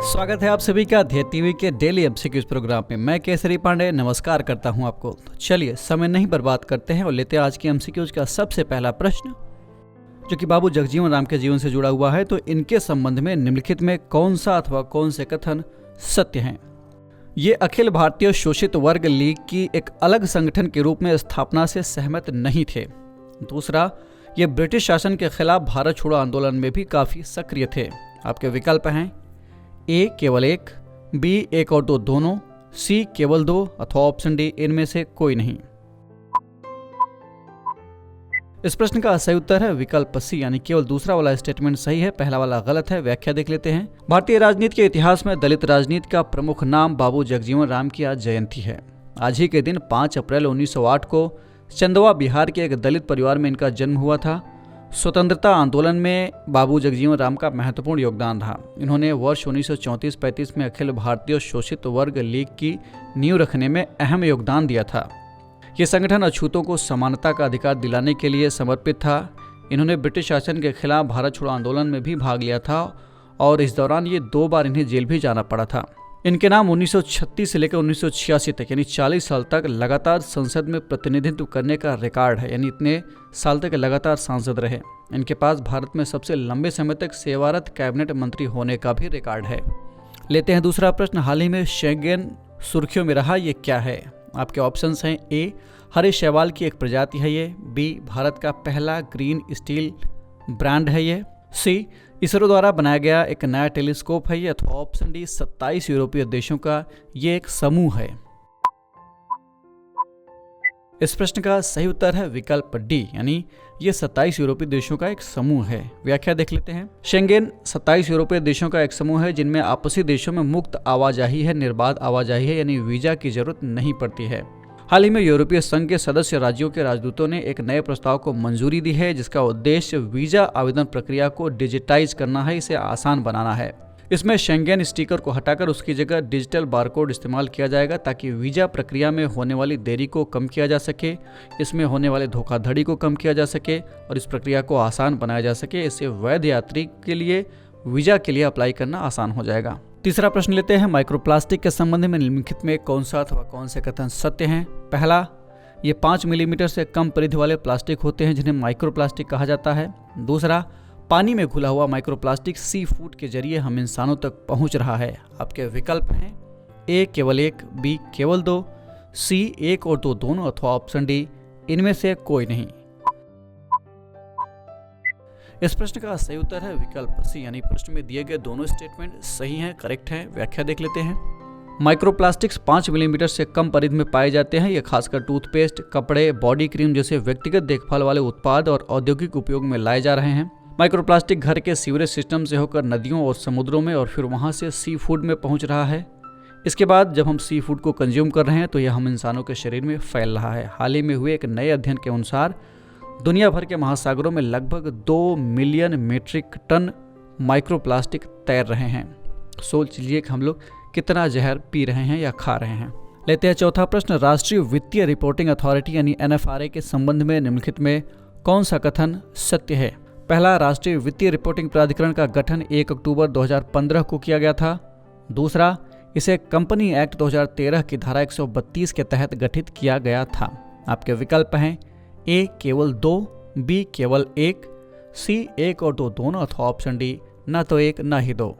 स्वागत है आप सभी का ध्येय टीवी के डेली एमसीक्यूज प्रोग्राम में। मैं केसरी पांडे नमस्कार करता हूं आपको। तो चलिए समय नहीं बर्बाद करते हैं और लेते हैं आज के एमसीक्यूज का सबसे पहला प्रश्न, जो कि बाबू जगजीवन राम के जीवन से जुड़ा हुआ है। तो इनके संबंध में निम्नलिखित में कौन सा अथवा कौन से कथन सत्य हैं? ये अखिल भारतीय शोषित वर्ग लीग की एक अलग संगठन के रूप में स्थापना से सहमत नहीं थे। दूसरा, ये ब्रिटिश शासन के खिलाफ भारत छोड़ो आंदोलन में भी काफी सक्रिय थे। आपके विकल्प हैं ए केवल एक, बी एक और दो दोनों, सी केवल दो अथवा ऑप्शन डी इनमें से कोई नहीं। इस प्रश्न का सही उत्तर है विकल्प सी, यानी केवल दूसरा वाला स्टेटमेंट सही है, पहला वाला गलत है। व्याख्या देख लेते हैं। भारतीय राजनीति के इतिहास में दलित राजनीति का प्रमुख नाम बाबू जगजीवन राम की आज जयंती है। आज ही के दिन 5 अप्रैल 1908 को चंदवा बिहार के एक दलित परिवार में इनका जन्म हुआ था। स्वतंत्रता आंदोलन में बाबू जगजीवन राम का महत्वपूर्ण योगदान रहा। इन्होंने वर्ष 1934-35 में अखिल भारतीय शोषित वर्ग लीग की नींव रखने में अहम योगदान दिया था। ये संगठन अछूतों को समानता का अधिकार दिलाने के लिए समर्पित था। इन्होंने ब्रिटिश शासन के खिलाफ भारत छोड़ो आंदोलन में भी भाग लिया था और इस दौरान ये 2 बार इन्हें जेल भी जाना पड़ा था। इनके नाम 1936 से लेकर 1986 तक यानी 40 साल तक लगातार संसद में प्रतिनिधित्व करने का रिकॉर्ड है, यानी इतने साल तक लगातार सांसद रहे। इनके पास भारत में सबसे लंबे समय तक सेवारत कैबिनेट मंत्री होने का भी रिकॉर्ड है। लेते हैं दूसरा प्रश्न। हाल ही में शेंगेन सुर्खियों में रहा, ये क्या है? आपके ऑप्शंस हैं ए हरे शैवाल की एक प्रजाति है ये, बी भारत का पहला ग्रीन स्टील ब्रांड है ये, सी इसरो द्वारा बनाया गया एक नया टेलीस्कोप है ये, अथवा ऑप्शन डी 27 यूरोपीय देशों का ये एक समूह है। इस प्रश्न का सही उत्तर है विकल्प डी, यानी ये 27 यूरोपीय देशों का एक समूह है। व्याख्या देख लेते हैं। शेंगेन 27 यूरोपीय देशों का एक समूह है जिनमें आपसी देशों में मुक्त आवाजाही है, निर्बाध आवाजाही है, यानी वीजा की जरूरत नहीं पड़ती है। हाल ही में यूरोपीय संघ के सदस्य राज्यों के राजदूतों ने एक नए प्रस्ताव को मंजूरी दी है जिसका उद्देश्य वीजा आवेदन प्रक्रिया को डिजिटाइज करना है, इसे आसान बनाना है। इसमें शेंगेन स्टिकर को हटाकर उसकी जगह डिजिटल बारकोड इस्तेमाल किया जाएगा ताकि वीजा प्रक्रिया में होने वाली देरी को कम किया जा सके, इसमें होने वाले धोखाधड़ी को कम किया जा सके और इस प्रक्रिया को आसान बनाया जा सके। इससे वैध यात्री के लिए वीजा के लिए अप्लाई करना आसान हो जाएगा। तीसरा प्रश्न लेते हैं। माइक्रोप्लास्टिक के संबंध में निम्नलिखित में कौन सा अथवा कौन से कथन सत्य हैं? पहला, ये 5 मिलीमीटर से कम परिधि वाले प्लास्टिक होते हैं जिन्हें माइक्रोप्लास्टिक कहा जाता है। दूसरा, पानी में घुला हुआ माइक्रोप्लास्टिक सी फूड के जरिए हम इंसानों तक पहुंच रहा है। आपके विकल्प हैं ए केवल एक, बी केवल दो, सी एक और दो दोनों अथवा ऑप्शन डी इनमें से कोई नहीं। इस प्रश्न का सही उत्तर है विकल्प सी, यानी प्रश्न में दिए गए दोनों स्टेटमेंट सही हैं, करेक्ट हैं। व्याख्या देख लेते हैं। माइक्रोप्लास्टिक्स 5 मिलीमीटर से कम परिधि में पाए जाते हैं। ये खासकर टूथपेस्ट, कपड़े, बॉडी क्रीम जैसे व्यक्तिगत देखभाल वाले उत्पाद और औद्योगिक उपयोग में लाए जा रहे हैं। माइक्रोप्लास्टिक घर के सीवरेज सिस्टम से होकर नदियों और समुद्रों में और फिर वहां से सी फूड में पहुंच रहा है। इसके बाद जब हम सी फूड को कंज्यूम कर रहे हैं तो यह हम इंसानों के शरीर में फैल रहा है। हाल ही में हुए एक नए अध्ययन के अनुसार दुनिया भर के महासागरों में लगभग 2 मिलियन मीट्रिक टन माइक्रोप्लास्टिक तैर रहे हैं। सोच लीजिए कि हम लोग कितना जहर पी रहे हैं या खा रहे हैं। लेते हैं चौथा प्रश्न। राष्ट्रीय वित्तीय रिपोर्टिंग अथॉरिटी यानी NFRA के संबंध में निम्नलिखित में कौन सा कथन सत्य है? पहला, राष्ट्रीय वित्तीय रिपोर्टिंग प्राधिकरण का गठन 1 अक्टूबर 2015 को किया गया था। दूसरा, इसे कंपनी एक्ट 2013 की धारा 132 के तहत गठित किया गया था। आपके विकल्प हैं ए केवल 2, बी केवल 1, सी एक और दो दोनों अथवा ऑप्शन डी न तो एक न ही 2।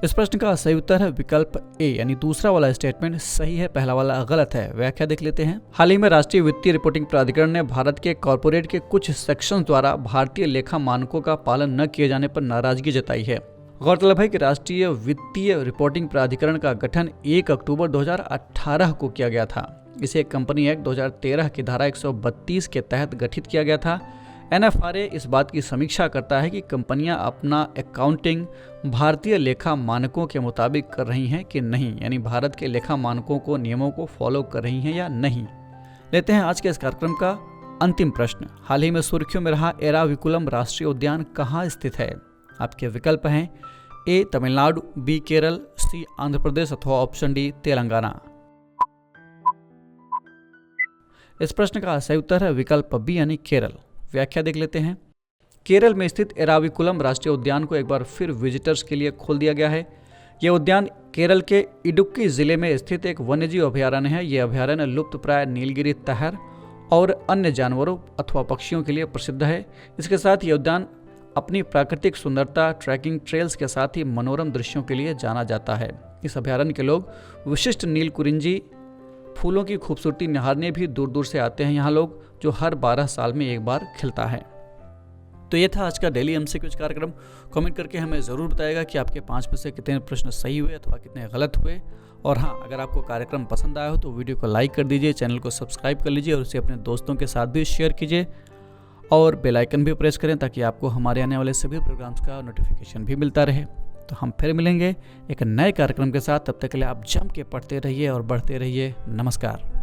इस प्रश्न का सही उत्तर है विकल्प ए, यानी दूसरा वाला स्टेटमेंट सही है, पहला वाला गलत है। व्याख्या देख लेते हैं। हाल ही में राष्ट्रीय वित्तीय रिपोर्टिंग प्राधिकरण ने भारत के कॉर्पोरेट के कुछ सेक्शंस द्वारा भारतीय लेखा मानकों का पालन न किए जाने पर नाराजगी जताई है। गौरतलब है कि राष्ट्रीय वित्तीय रिपोर्टिंग प्राधिकरण का गठन 1 अक्टूबर 2018 को किया गया था। इसे कंपनी एक्ट 2013 की धारा 132 के तहत गठित किया गया था। NFRA इस बात की समीक्षा करता है कि कंपनियां अपना अकाउंटिंग भारतीय लेखा मानकों के मुताबिक कर रही हैं कि नहीं, यानी भारत के लेखा मानकों को नियमों को फॉलो कर रही हैं या नहीं। लेते हैं आज के इस कार्यक्रम का अंतिम प्रश्न। हाल ही में सुर्खियों में रहा एराविकुलम राष्ट्रीय उद्यान कहाँ स्थित है? आपके विकल्प हैं ए तमिलनाडु, बी केरल, सी आंध्र प्रदेश अथवा ऑप्शन डी तेलंगाना। इस प्रश्न का सही उत्तर है विकल्प बी, यानी केरल। व्याख्या देख लेते हैं। केरल में स्थित एराविकुलम राष्ट्रीय उद्यान को एक बार फिर विजिटर्स के लिए खोल दिया गया है। यह उद्यान केरल के इडुक्की जिले में स्थित एक वन्यजीव अभयारण्य है। यह अभयारण्य लुप्तप्राय नीलगिरी तहर और अन्य जानवरों अथवा पक्षियों के लिए प्रसिद्ध है। इसके साथ यह उद्यान अपनी प्राकृतिक सुंदरता, ट्रैकिंग ट्रेल्स के साथ ही मनोरम दृश्यों के लिए जाना जाता है। इस अभयारण्य के लोग विशिष्ट नील कुरिंजी फूलों की खूबसूरती निहारने भी दूर दूर से आते हैं यहाँ लोग, जो हर 12 साल में एक बार खिलता है। तो ये था आज का डेली एमसीक्यूज कार्यक्रम। कमेंट करके हमें ज़रूर बताइएगा कि आपके 5 में से कितने प्रश्न सही हुए अथवा कितने गलत हुए। और हाँ, अगर आपको कार्यक्रम पसंद आया हो तो वीडियो को लाइक कर दीजिए, चैनल को सब्सक्राइब कर लीजिए और उसे अपने दोस्तों के साथ भी शेयर कीजिए और बेल आइकन भी प्रेस करें ताकि आपको हमारे आने वाले सभी प्रोग्राम्स का नोटिफिकेशन भी मिलता रहे। तो हम फिर मिलेंगे एक नए कार्यक्रम के साथ। तब तक के लिए आप जम के पढ़ते रहिए और बढ़ते रहिए। नमस्कार।